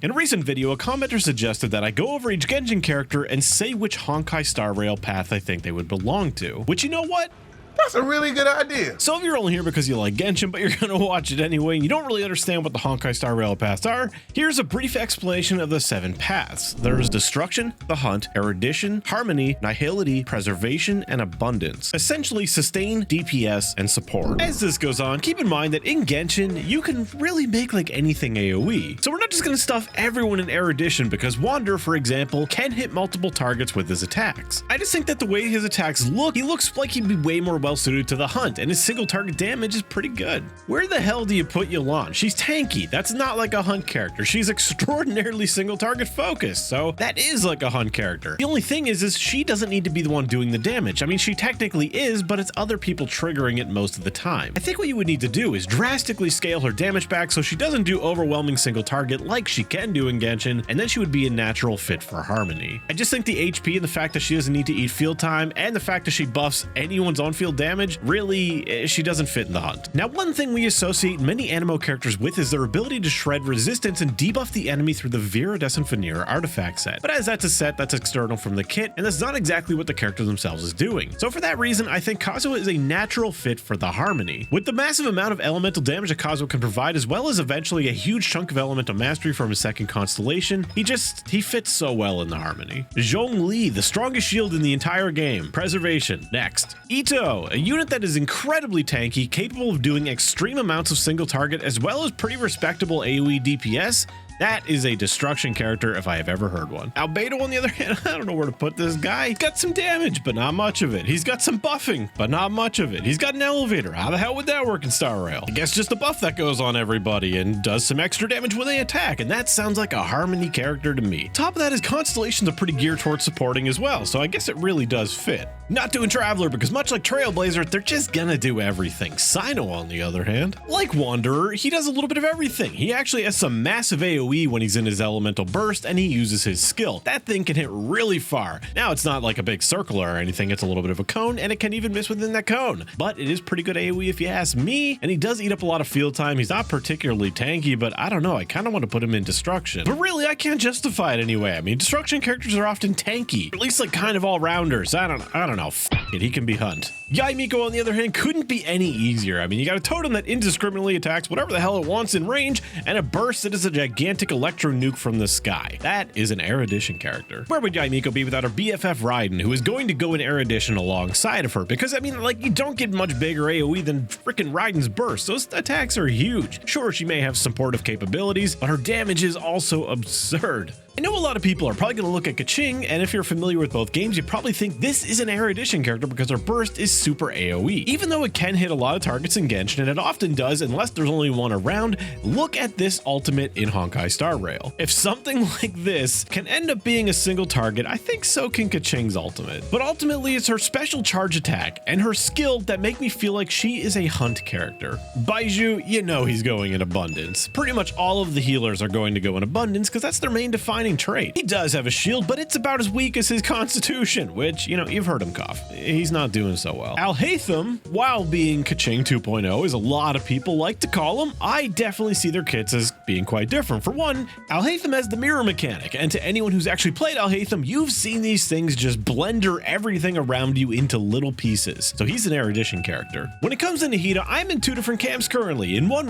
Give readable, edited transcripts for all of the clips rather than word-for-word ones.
In a recent video, a commenter suggested that I go over each Genshin character and say which Honkai Star Rail path I think they would belong to. Which, you know what? That's a really good idea. So if you're only here because you like Genshin, but you're gonna watch it anyway, and you don't really understand what the Honkai Star Rail paths are, here's a brief explanation of the 7 paths. There's Destruction, the Hunt, Erudition, Harmony, Nihility, Preservation, and Abundance. Essentially sustain, DPS, and support. As this goes on, keep in mind that in Genshin, you can really make like anything AoE. So we're not just gonna stuff everyone in Erudition because Wander, for example, can hit multiple targets with his attacks. I just think that the way his attacks look, he looks like he'd be way more well suited to the Hunt, and his single target damage is pretty good. Where the hell do you put Yelan? She's tanky. That's not like a Hunt character. She's extraordinarily single target focused, so that is like a Hunt character. The only thing is she doesn't need to be the one doing the damage. I mean, she technically is, but it's other people triggering it most of the time. I think what you would need to do is drastically scale her damage back so she doesn't do overwhelming single target like she can do in Genshin, and then she would be a natural fit for Harmony. I just think the HP and the fact that she doesn't need to eat field time and the fact that she buffs anyone's on-field damage, really, she doesn't fit in the Hunt. Now, one thing we associate many Anemo characters with is their ability to shred resistance and debuff the enemy through the Viridescent Veneer artifact set. But as that's a set that's external from the kit, and that's not exactly what the character themselves is doing. So for that reason, I think Kazuha is a natural fit for the Harmony. With the massive amount of elemental damage that Kazuha can provide, as well as eventually a huge chunk of elemental mastery from his second constellation, he fits so well in the Harmony. Zhongli, the strongest shield in the entire game. Preservation. Next. Ito, a unit that is incredibly tanky, capable of doing extreme amounts of single target as well as pretty respectable AoE DPS. That is a destruction character if I have ever heard one. Albedo, on the other hand, I don't know where to put this guy. He's got some damage, but not much of it. He's got some buffing, but not much of it. He's got an elevator. How the hell would that work in Star Rail? I guess just a buff that goes on everybody and does some extra damage when they attack, and that sounds like a Harmony character to me. Top of that is Constellations are pretty geared towards supporting as well, so I guess it really does fit. Not doing Traveler, because much like Trailblazer, they're just gonna do everything. Sino, on the other hand, like Wanderer, he does a little bit of everything. He actually has some massive AoE when he's in his elemental burst and he uses his skill. That thing can hit really far. Now, it's not like a big circular or anything, it's a little bit of a cone, and it can even miss within that cone, but it is pretty good AoE if you ask me, and he does eat up a lot of field time. He's not particularly tanky, but I don't know, I kind of want to put him in Destruction, but really I can't justify it anyway. I mean, Destruction characters are often tanky, or at least like kind of all-rounders. I don't know, f it, he can be Hunt. Yaimiko, on the other hand, couldn't be any easier. I mean, you got a totem that indiscriminately attacks whatever the hell it wants in range, and a burst that is a gigantic electro nuke from the sky. That is an Erudition character. Where would Yaimiko be without her BFF Raiden, who is going to go in Erudition alongside of her? Because, I mean, like, you don't get much bigger AoE than frickin' Raiden's burst. Those attacks are huge. Sure, she may have supportive capabilities, but her damage is also absurd. I know a lot of people are probably going to look at Keqing, and if you're familiar with both games, you probably think this is an Erudition character because her burst is super AoE. Even though it can hit a lot of targets in Genshin, and it often does unless there's only one around, look at this ultimate in Honkai Star Rail. If something like this can end up being a single target, I think so can Keqing's ultimate. But ultimately, it's her special charge attack and her skill that make me feel like she is a Hunt character. Baizhu, you know he's going in Abundance. Pretty much all of the healers are going to go in Abundance because that's their main defining trait. He does have a shield, but it's about as weak as his constitution, which, you know, you've heard him cough. He's not doing so well. Alhaitham, while being Keqing 2.0, as a lot of people like to call him, I definitely see their kits as being quite different. For one, Alhaitham has the mirror mechanic, and to anyone who's actually played Alhaitham, you've seen these things just blender everything around you into little pieces. So he's an Erudition character. When it comes to Nahida, I'm in 2 different camps currently. On one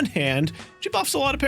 hand, she buffs a lot of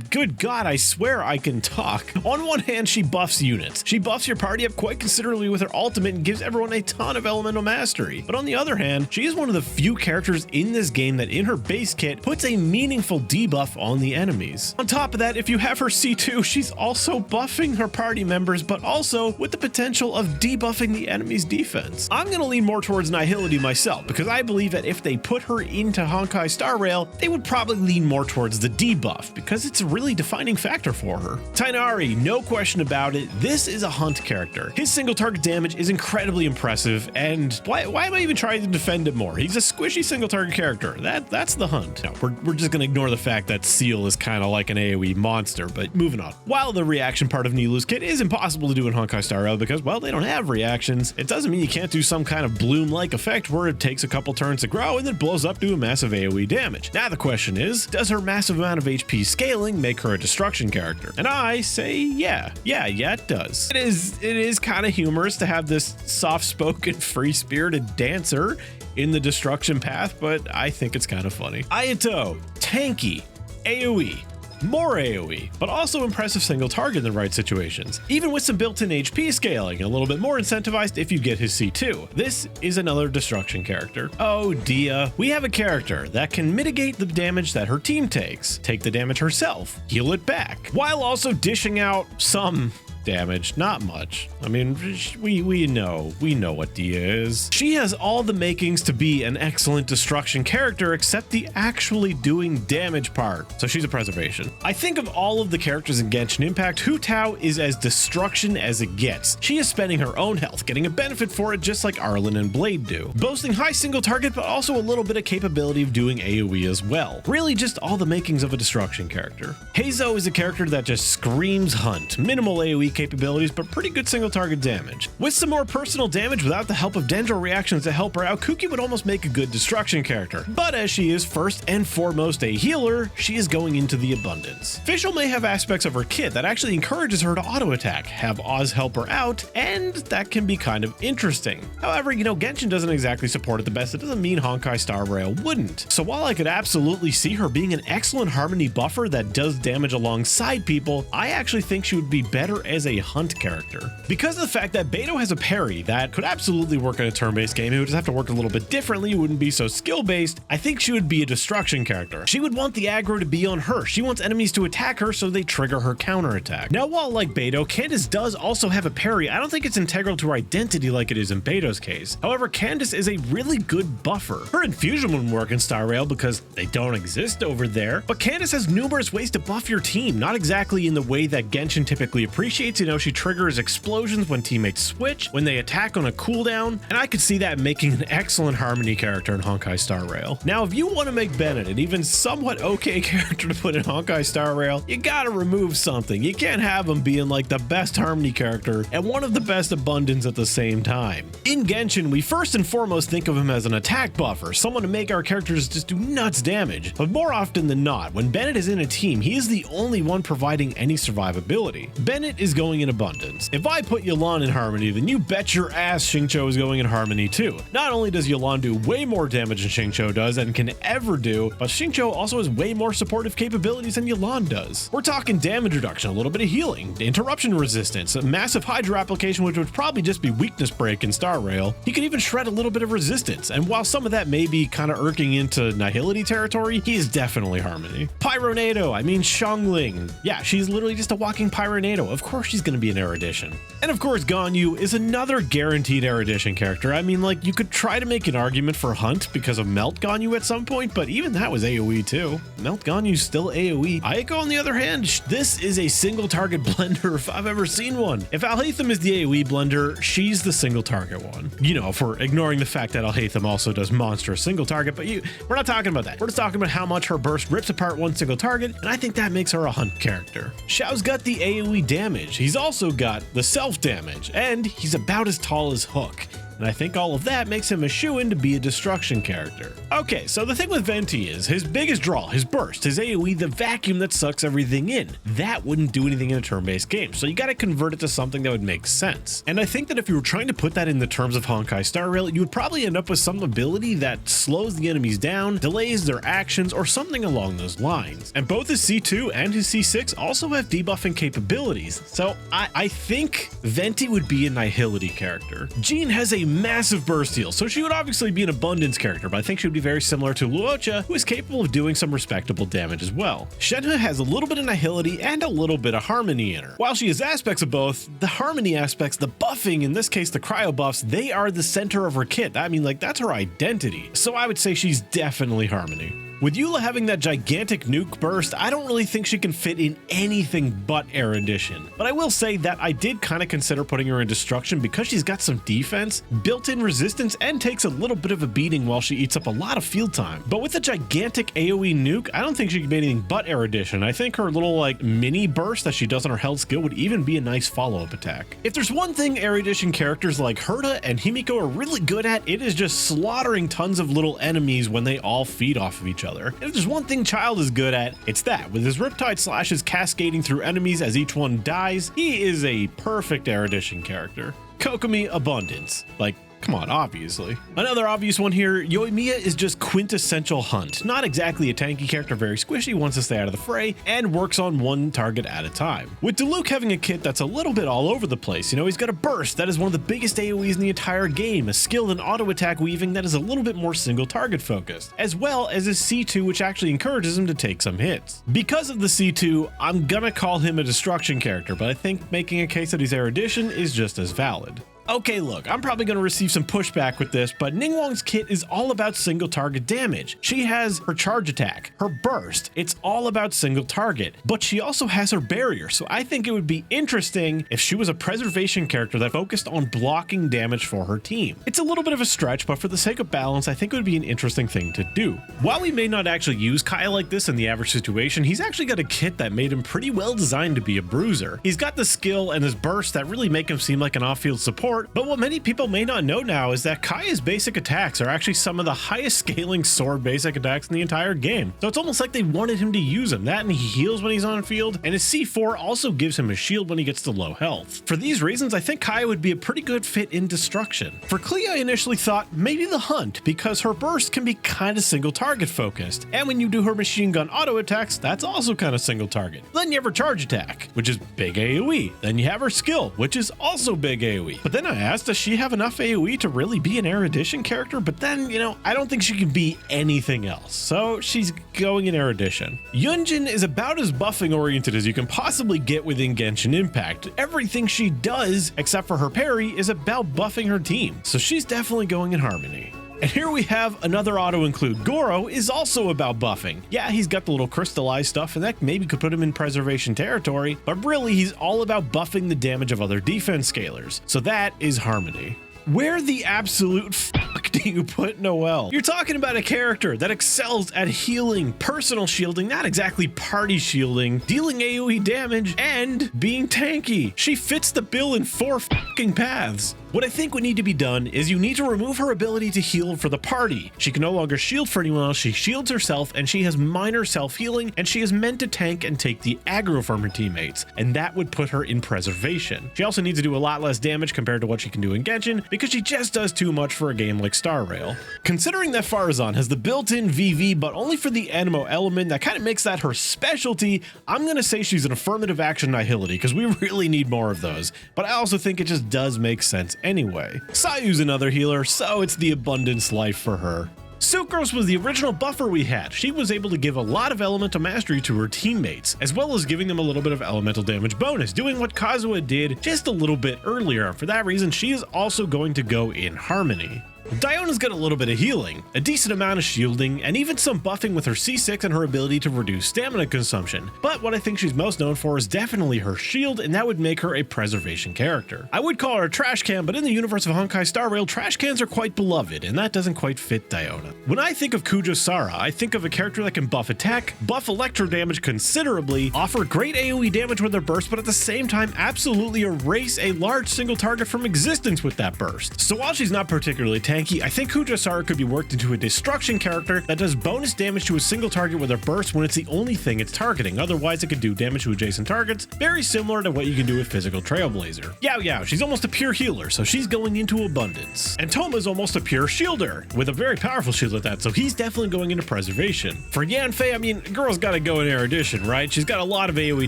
good God, I swear I can talk. On one hand, she buffs units. She buffs your party up quite considerably with her ultimate and gives everyone a ton of elemental mastery. But on the other hand, she is one of the few characters in this game that in her base kit puts a meaningful debuff on the enemies. On top of that, if you have her C2, she's also buffing her party members, but also with the potential of debuffing the enemy's defense. I'm going to lean more towards Nihility myself, because I believe that if they put her into Honkai Star Rail, they would probably lean more towards the debuff, because it's really defining factor for her. Tainari, no question about it, this is a hunt character. His single target damage is incredibly impressive, and why am I even trying to defend him more? He's a squishy single target character. That's the hunt. No, we're just gonna ignore the fact that Seal is kind of like an AoE monster, but moving on. While the reaction part of Nilou's kit is impossible to do in Honkai Star Rail because, well, they don't have reactions, it doesn't mean you can't do some kind of bloom-like effect where it takes a couple turns to grow and then blows up to a massive AoE damage. Now the question is, does her massive amount of HP scaling make her a destruction character? And I say yeah, it does. It is kind of humorous to have this soft-spoken, free-spirited dancer in the destruction path, but I think it's kind of funny. Ayato, tanky, AoE, more AoE, but also impressive single target in the right situations, even with some built-in HP scaling, a little bit more incentivized if you get his C2. This is another destruction character. Oh Dia, we have a character that can mitigate the damage that her team takes, take the damage herself, heal it back, while also dishing out some damage, not much. I mean, we know what Dia is. She has all the makings to be an excellent destruction character, except the actually doing damage part. So she's a preservation. I think of all of the characters in Genshin Impact, Hu Tao is as destruction as it gets. She is spending her own health, getting a benefit for it just like Arlen and Blade do. Boasting high single target, but also a little bit of capability of doing AoE as well. Really just all the makings of a destruction character. Heizo is a character that just screams hunt. Minimal AoE capabilities, but pretty good single target damage. With some more personal damage without the help of Dendro reactions to help her out, Kuki would almost make a good destruction character. But as she is first and foremost a healer, she is going into the abundance. Fischl may have aspects of her kit that actually encourages her to auto attack, have Oz help her out, and that can be kind of interesting. However, Genshin doesn't exactly support it the best. It doesn't mean Honkai Star Rail wouldn't. So while I could absolutely see her being an excellent harmony buffer that does damage alongside people, I actually think she would be better as a hunt character. Because of the fact that Beidou has a parry that could absolutely work in a turn-based game, it would just have to work a little bit differently, it wouldn't be so skill-based, I think she would be a destruction character. She would want the aggro to be on her. She wants enemies to attack her so they trigger her counterattack. Now, while like Beidou, Candace does also have a parry, I don't think it's integral to her identity like it is in Beidou's case. However, Candace is a really good buffer. Her infusion wouldn't work in Star Rail because they don't exist over there, but Candace has numerous ways to buff your team, not exactly in the way that Genshin typically appreciates. She triggers explosions when teammates switch, when they attack on a cooldown, and I could see that making an excellent harmony character in Honkai Star Rail. Now, if you want to make Bennett an even somewhat okay character to put in Honkai Star Rail, you gotta remove something. You can't have him being like the best harmony character and one of the best abundance at the same time. In Genshin, we first and foremost think of him as an attack buffer, someone to make our characters just do nuts damage. But more often than not, when Bennett is in a team, he is the only one providing any survivability. Bennett is going in abundance. If I put Yelan in harmony, then you bet your ass Xingqiu is going in harmony too. Not only does Yelan do way more damage than Xingqiu does and can ever do, but Xingqiu also has way more supportive capabilities than Yelan does. We're talking damage reduction, a little bit of healing, interruption resistance, a massive Hydra application which would probably just be weakness break in Star Rail. He can even shred a little bit of resistance, and while some of that may be kind of irking into Nihility territory, he is definitely harmony. Pyronado, I mean Xiangling. Yeah, she's literally just a walking Pyronado. Of course she's going to be an erudition. And of course, Ganyu is another guaranteed erudition character. I mean, like, you could try to make an argument for Hunt because of Melt Ganyu at some point, but even that was AoE too. Melt Ganyu's still AoE. Ayako, on the other hand, this is a single target blender if I've ever seen one. If Alhaitham is the AoE blender, she's the single target one. For ignoring the fact that Alhaitham also does monstrous single target, but we're not talking about that. We're just talking about how much her burst rips apart one single target, and I think that makes her a Hunt character. Xiao's got the AoE damage. He's also got the self damage, and he's about as tall as Hook. And I think all of that makes him a shoo-in to be a destruction character. Okay, so the thing with Venti is his biggest draw, his burst, his AoE, the vacuum that sucks everything in. That wouldn't do anything in a turn-based game, so you gotta convert it to something that would make sense. And I think that if you were trying to put that in the terms of Honkai Star Rail, you would probably end up with some ability that slows the enemies down, delays their actions, or something along those lines. And both his C2 and his C6 also have debuffing capabilities, so I think Venti would be a Nihility character. Jean has a massive burst heal, so she would obviously be an abundance character, but I think she would be very similar to Luocha, who is capable of doing some respectable damage as well. Shenhe has a little bit of Nihility and a little bit of harmony in her. While she has aspects of both, the harmony aspects, the buffing, in this case the cryo buffs, they are the center of her kit. I mean, like, that's her identity. So I would say she's definitely harmony. With Eula having that gigantic nuke burst, I don't really think she can fit in anything but erudition. But I will say that I did kind of consider putting her in destruction because she's got some defense, built-in resistance, and takes a little bit of a beating while she eats up a lot of field time. But with a gigantic AoE nuke, I don't think she can be anything but erudition. I think her little like mini burst that she does on her held skill would even be a nice follow-up attack. If there's one thing erudition characters like Herta and Himiko are really good at, it is just slaughtering tons of little enemies when they all feed off of each other. And if there's one thing Child is good at, it's that. With his Riptide slashes cascading through enemies as each one dies, he is a perfect erudition character. Kokomi Abundance. Like, come on, obviously. Another obvious one here, Yoimiya is just quintessential Hunt. Not exactly a tanky character, very squishy, wants to stay out of the fray, and works on one target at a time. With Diluc having a kit that's a little bit all over the place, you know, he's got a burst that is one of the biggest AoEs in the entire game, a skill in auto attack weaving that is a little bit more single target focused, as well as his C2, which actually encourages him to take some hits. Because of the C2, I'm gonna call him a destruction character, but I think making a case that he's erudition is just as valid. Okay, look, I'm probably going to receive some pushback with this, but Ningguang's kit is all about single target damage. She has her charge attack, her burst, it's all about single target, but she also has her barrier, so I think it would be interesting if she was a preservation character that focused on blocking damage for her team. It's a little bit of a stretch, but for the sake of balance, I think it would be an interesting thing to do. While we may not actually use Kai like this in the average situation, he's actually got a kit that made him pretty well designed to be a bruiser. He's got the skill and his burst that really make him seem like an off-field support. But what many people may not know now is that Kaya's basic attacks are actually some of the highest scaling sword basic attacks in the entire game. So it's almost like they wanted him to use them. That and he heals when he's on field, and his C4 also gives him a shield when he gets to low health. For these reasons, I think Kaya would be a pretty good fit in destruction. For Klee, I initially thought maybe the Hunt, because her burst can be kind of single target focused. And when you do her machine gun auto attacks, that's also kind of single target. Then you have her charge attack, which is big AoE. Then you have her skill, which is also big AoE. But then I asked, does she have enough AoE to really be an erudition character? But then, you know, I don't think she can be anything else. So she's going in erudition. Yunjin is about as buffing oriented as you can possibly get within Genshin Impact. Everything she does, except for her parry, is about buffing her team. So she's definitely going in harmony. And here we have another auto-include. Goro is also about buffing. Yeah, he's got the little crystallized stuff, and that maybe could put him in preservation territory, but really he's all about buffing the damage of other defense scalers. So that is harmony. Where the absolute fuck do you put Noelle? You're talking about a character that excels at healing, personal shielding, not exactly party shielding, dealing AoE damage, and being tanky. She fits the bill in 4 fucking paths. What I think would need to be done is you need to remove her ability to heal for the party. She can no longer shield for anyone else, she shields herself, and she has minor self-healing, and she is meant to tank and take the aggro from her teammates, and that would put her in preservation. She also needs to do a lot less damage compared to what she can do in Genshin, because she just does too much for a game like Star Rail. Considering that Farazan has the built-in VV, but only for the Anemo element, that kind of makes that her specialty, I'm gonna say she's an affirmative action nihility, because we really need more of those, but I also think it just does make sense anyway. Sayu's another healer, so it's the abundance life for her. Sucrose was the original buffer we had. She was able to give a lot of elemental mastery to her teammates, as well as giving them a little bit of elemental damage bonus, doing what Kazuha did just a little bit earlier. For that reason, she is also going to go in harmony. Diona's got a little bit of healing, a decent amount of shielding, and even some buffing with her C6 and her ability to reduce stamina consumption. But what I think she's most known for is definitely her shield, and that would make her a preservation character. I would call her a trash can, but in the universe of Honkai Star Rail, trash cans are quite beloved, and that doesn't quite fit Diona. When I think of Kujo Sara, I think of a character that can buff attack, buff electro damage considerably, offer great AoE damage with her burst, but at the same time absolutely erase a large single target from existence with that burst. So while she's not particularly tanky, I think Kujo Sara could be worked into a destruction character that does bonus damage to a single target with her burst when it's the only thing it's targeting. Otherwise, it could do damage to adjacent targets, very similar to what you can do with Physical Trailblazer. Yao Yao, she's almost a pure healer, so she's going into abundance. And Toma's almost a pure shielder, with a very powerful shield at that, so he's definitely going into preservation. For Yanfei, I mean, girl's gotta go in erudition, right? She's got a lot of AoE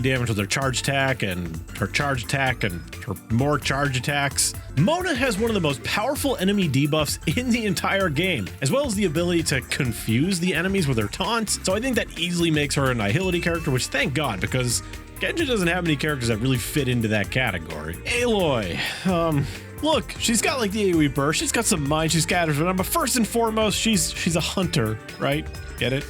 damage with her charge attack and her more charge attacks. Mona has one of the most powerful enemy debuffs in the entire game, as well as the ability to confuse the enemies with her taunts, so I think that easily makes her a nihility character, which thank God, because Genshin doesn't have any characters that really fit into that category. Aloy, look, she's got like the AoE burst, she's got some mind she scatters, but first and foremost, she's a hunter, right? Get it?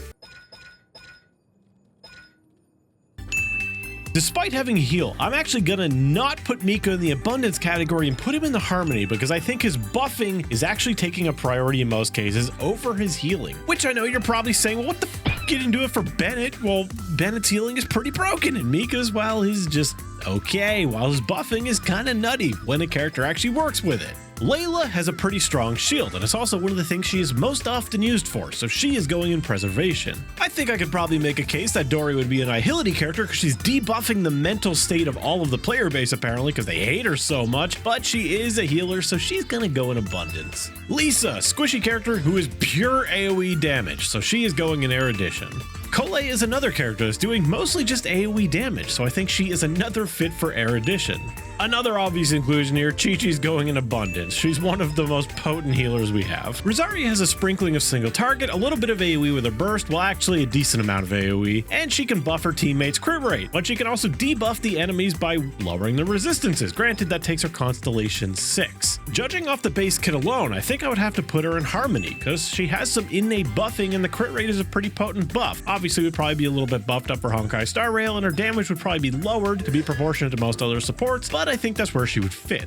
Despite having heal, I'm actually gonna not put Mika in the abundance category and put him in the harmony because I think his buffing is actually taking a priority in most cases over his healing. Which I know you're probably saying, well, what the f***, you didn't do it for Bennett? Well, Bennett's healing is pretty broken and Mika's, well, he's just okay, while his buffing is kind of nutty when a character actually works with it. Layla has a pretty strong shield, and it's also one of the things she is most often used for, so she is going in preservation. I think I could probably make a case that Dory would be an Nihility character because she's debuffing the mental state of all of the player base apparently because they hate her so much, but she is a healer, so she's gonna go in abundance. Lisa, squishy character who is pure AoE damage, so she is going in erudition. Cole is another character that's doing mostly just AoE damage, so I think she is another fit for erudition. Another obvious inclusion here, Chi-Chi's going in abundance. She's one of the most potent healers we have. Rosaria has a sprinkling of single target, a little bit of AoE with her burst, well actually a decent amount of AoE, and she can buff her teammates' crit rate, but she can also debuff the enemies by lowering their resistances. Granted, that takes her constellation 6. Judging off the base kit alone, I think I would have to put her in harmony, because she has some innate buffing and the crit rate is a pretty potent buff. Obviously would probably be a little bit buffed up for Honkai Star Rail, and her damage would probably be lowered to be proportionate to most other supports, but I think that's where she would fit.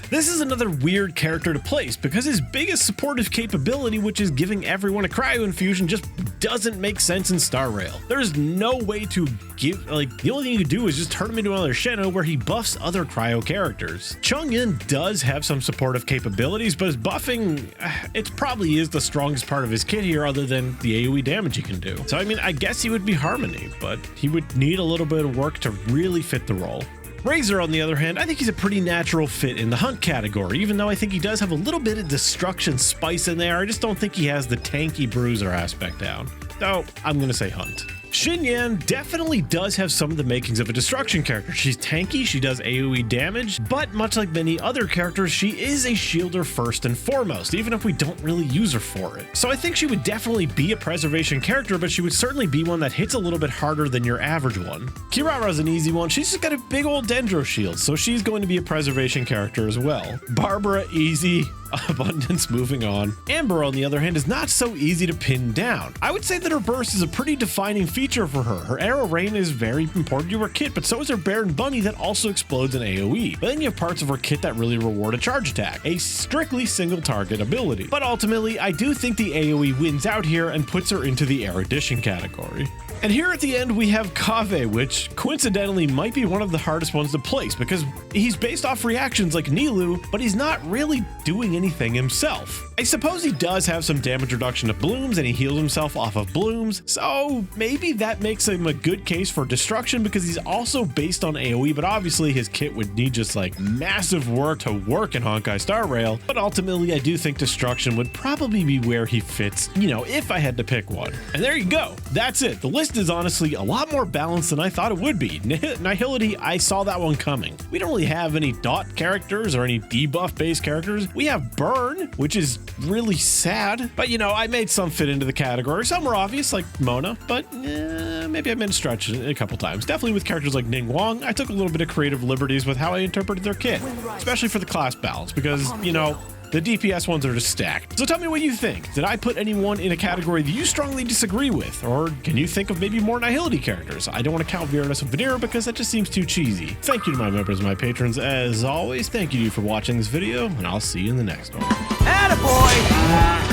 This is another weird character to place because his biggest supportive capability, which is giving everyone a cryo infusion, just doesn't make sense in Star Rail. There's no way to give, like, the only thing you can do is just turn him into another Shenna where he buffs other cryo characters. Chong-Yin does have some supportive capabilities, but his buffing, it probably is the strongest part of his kit here other than the AoE damage he can do. So I mean, I guess he would be harmony, but he would need a little bit of work to really fit the role. Razor, on the other hand, I think he's a pretty natural fit in the hunt category, even though I think he does have a little bit of destruction spice in there. I just don't think he has the tanky bruiser aspect down. So I'm gonna say hunt. Xinyan definitely does have some of the makings of a destruction character. She's tanky, she does AoE damage, but much like many other characters, she is a shielder first and foremost, even if we don't really use her for it. So I think she would definitely be a preservation character, but she would certainly be one that hits a little bit harder than your average one. Kirara's an easy one. She's just got a big old Dendro shield, so she's going to be a preservation character as well. Barbara, easy. Abundance, moving on. Amber, on the other hand, is not so easy to pin down. I would say that her burst is a pretty defining feature for her. Her arrow rain is very important to her kit, but so is her Baron Bunny that also explodes in AoE. But then you have parts of her kit that really reward a charge attack, a strictly single target ability. But ultimately, I do think the AoE wins out here and puts her into the erudition category. And here at the end we have Kaveh, which coincidentally might be one of the hardest ones to place because he's based off reactions like Nilou, but he's not really doing anything himself. I suppose he does have some damage reduction to blooms and he heals himself off of blooms, so maybe that makes him a good case for destruction because he's also based on AoE, but obviously his kit would need just like massive work to work in Honkai Star Rail. But ultimately I do think destruction would probably be where he fits, you know, if I had to pick one. And there you go, that's it. The list is honestly a lot more balanced than I thought it would be. Nihility, I saw that one coming. We don't really have any dot characters or any debuff based characters. We have Burn, which is really sad, but you know, I made some fit into the category. Some were obvious like Mona, but maybe I made a stretch a couple times. Definitely with characters like Ning Wang, I took a little bit of creative liberties with how I interpreted their kit, especially for the class balance because, you know, the DPS ones are just stacked. So tell me what you think. Did I put anyone in a category that you strongly disagree with? Or can you think of maybe more Nihility characters? I don't want to count Virenus and Vanera because that just seems too cheesy. Thank you to my members and my patrons. As always, thank you for watching this video, and I'll see you in the next one. Attaboy!